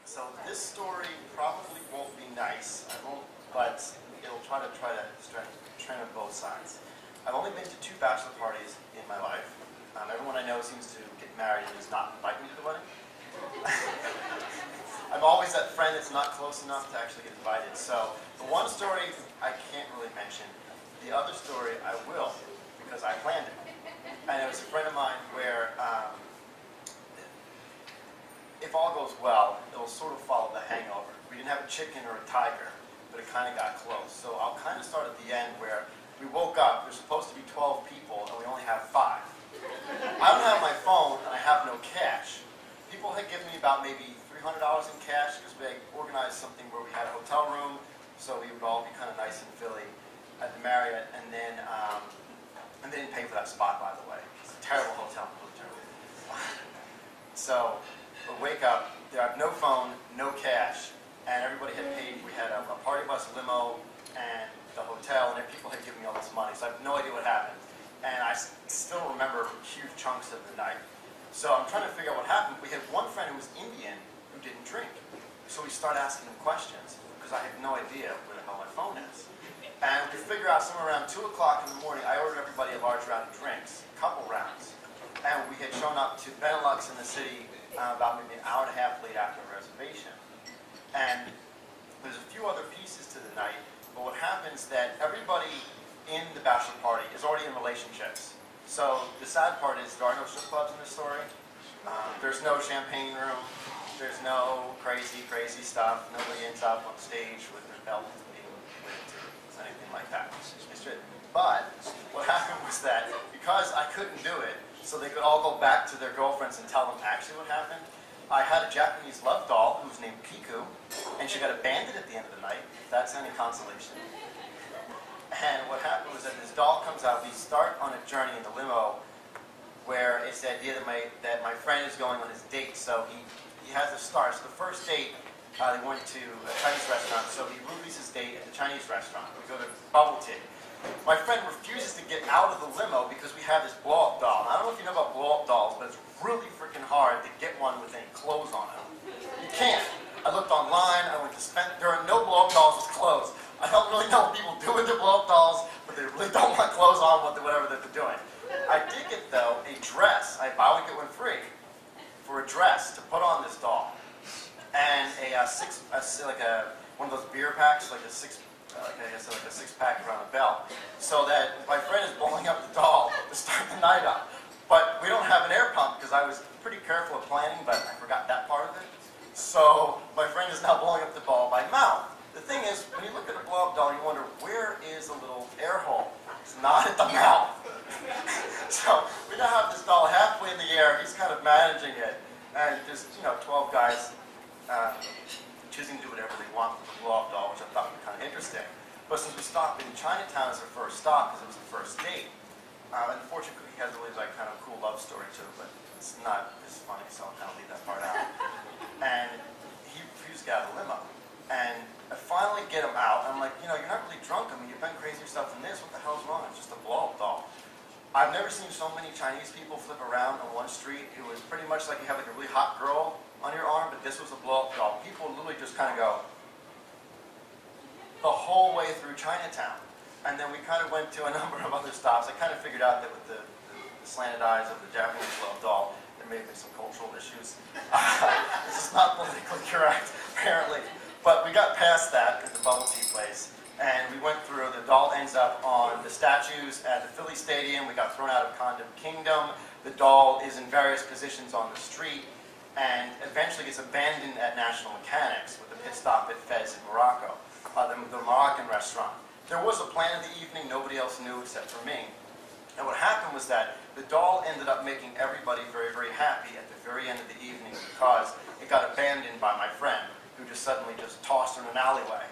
So this story probably won't be nice. I won't, but it'll try to trend on both sides. I've only been to 2 bachelor parties in my life. Everyone I know seems to get married and does not invite me to the wedding. I'm always that friend that's not close enough to actually get invited. So the one story I can't really mention. The other story I will, because I planned it. And it was a friend of mine where if all goes well, it will sort of follow The Hangover. We didn't have a chicken or a tiger, but it kind of got close. So I'll kind of start at the end where we woke up, there's supposed to be 12 people, and we only have 5. I don't have my phone, and I have no cash. People had given me about maybe $300 in cash, because we had organized something where we had a hotel room, so we would all be kind of nice in Philly at the Marriott, and they didn't pay for that spot, by the way. It's a terrible hotel, really terrible. So we wake up, I have no phone, no cash, and everybody had paid. We had a party bus limo and the hotel, and people had given me all this money, so I have no idea what happened. And I still remember huge chunks of the night. So I'm trying to figure out what happened. We had one friend who was Indian who didn't drink. So we started asking him questions, because I had no idea where the hell my phone is. And we figure out somewhere around 2 o'clock in the morning, I ordered everybody a large round of drinks, a couple rounds. And we had shown up to Benelux in the city about maybe an hour and a half late after a reservation. And there's a few other pieces to the night, but what happens is that everybody in the bachelor party is already in relationships. So the sad part is there are no strip clubs in this story. There's no champagne room. There's no crazy, crazy stuff. Nobody ends up on stage with their belt being whipped or anything like that. But what happened was that because I couldn't do it, so they could all go back to their girlfriends and tell them actually what happened, I had a Japanese love doll who was named Piku, and she got abandoned at the end of the night, if that's any consolation. And what happened was that this doll comes out, we start on a journey in the limo where it's the idea that my friend is going on his date, so he has the start. So the first date, they went to a Chinese restaurant, so he rubies his date at the Chinese restaurant. We go to bubble tea. My friend refuses to get out of the limo because we have this blow-up doll. I don't know if you know about blow-up dolls, but it's really freaking hard to get one with any clothes on it. You can't. I looked online, I went to there are no blow-up dolls with clothes. I don't really know what people do with their blow-up dolls, but they really don't want clothes on whatever that they're doing. I did get, though, a dress. I buy one, get one free for a dress to put on this doll. And one of those beer packs, like a six-pack around a belt, so that my friend is blowing up the doll to start the night up. But we don't have an air pump because I was pretty careful of planning, but I forgot that part of it. So my friend is now blowing up the ball by mouth. The thing is, when you look at a blow-up doll, you wonder, where is the little air hole? It's not at the mouth. So we now have this doll halfway in the air. He's kind of managing it, and there's 12 guys choosing to do whatever they want with the blow-up doll, which I thought would be kind of interesting. But since we stopped in Chinatown as our first stop, because it was the first date, unfortunately he has a really kind of cool love story too, but it's not as funny, so I'll kind of leave that part out. And he refused to get out of the limo. And I finally get him out, and I'm like, you're not really drunk. I mean, you've been crazy yourself in this. What the hell's wrong? It's just a blow-up doll. I've never seen so many Chinese people flip around on one street. It was pretty much like you have like a really hot girl on your arm, but this was a blow-up doll. People literally just kind of go the whole way through Chinatown. And then we kind of went to a number of other stops. I kind of figured out that with the slanted eyes of the Japanese blow-up doll, there may have been some cultural issues. This is not politically correct, apparently. But we got past that at the bubble tea place, and we went through. The doll ends up on the statues at the Philly Stadium. We got thrown out of Condom Kingdom. The doll is in various positions on the street, and eventually gets abandoned at National Mechanics with a pit stop at Fez in Morocco, the Moroccan restaurant. There was a plan of the evening. Nobody else knew except for me. And what happened was that the doll ended up making everybody very, very happy at the very end of the evening because it got abandoned by my friend, who just suddenly tossed her in an alleyway.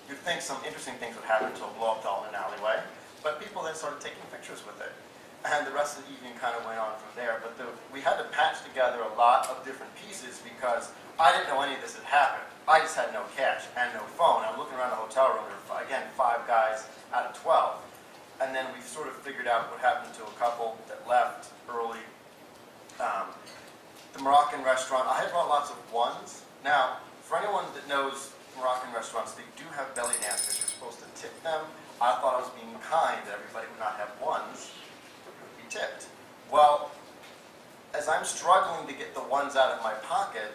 You'd think some interesting things would happen to a blow-up doll in an alleyway, but people then started taking pictures with it. And the rest of the evening kind of went on from there. But we had to patch together a lot of different pieces because I didn't know any of this had happened. I just had no cash and no phone. I'm looking around the hotel room. There were, again, 5 guys out of 12. And then we sort of figured out what happened to a couple that left early. The Moroccan restaurant, I had brought lots of ones. Now, For anyone that knows Moroccan restaurants, they do have belly dancers. You're supposed to tip them. I thought I was being kind, that everybody would not have ones, it would be tipped. Well, as I'm struggling to get the ones out of my pocket,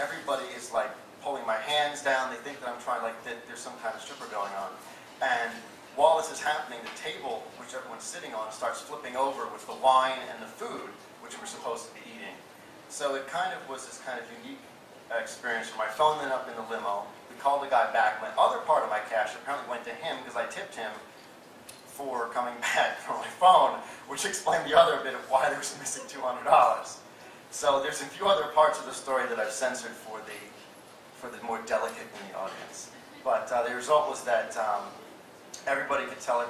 everybody is like pulling my hands down. They think that I'm trying, like that there's some kind of stripper going on. And while this is happening, the table, which everyone's sitting on, starts flipping over with the wine and the food, which we're supposed to be eating. So it kind of was this kind of unique experience. My phone ended up in the limo. We called the guy back. My other part of my cash apparently went to him because I tipped him for coming back for my phone, which explained the other bit of why there was missing $200. So there's a few other parts of the story that I've censored for the more delicate in the audience. But the result was that everybody could tell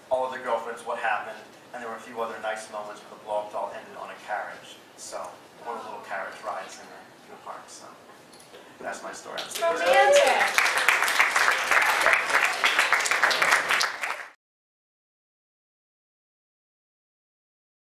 all of their girlfriends what happened, and there were a few other nice moments where the blow-up doll ended on a carriage. So one of the little carriage rides in the park. So that's my story. Romantic.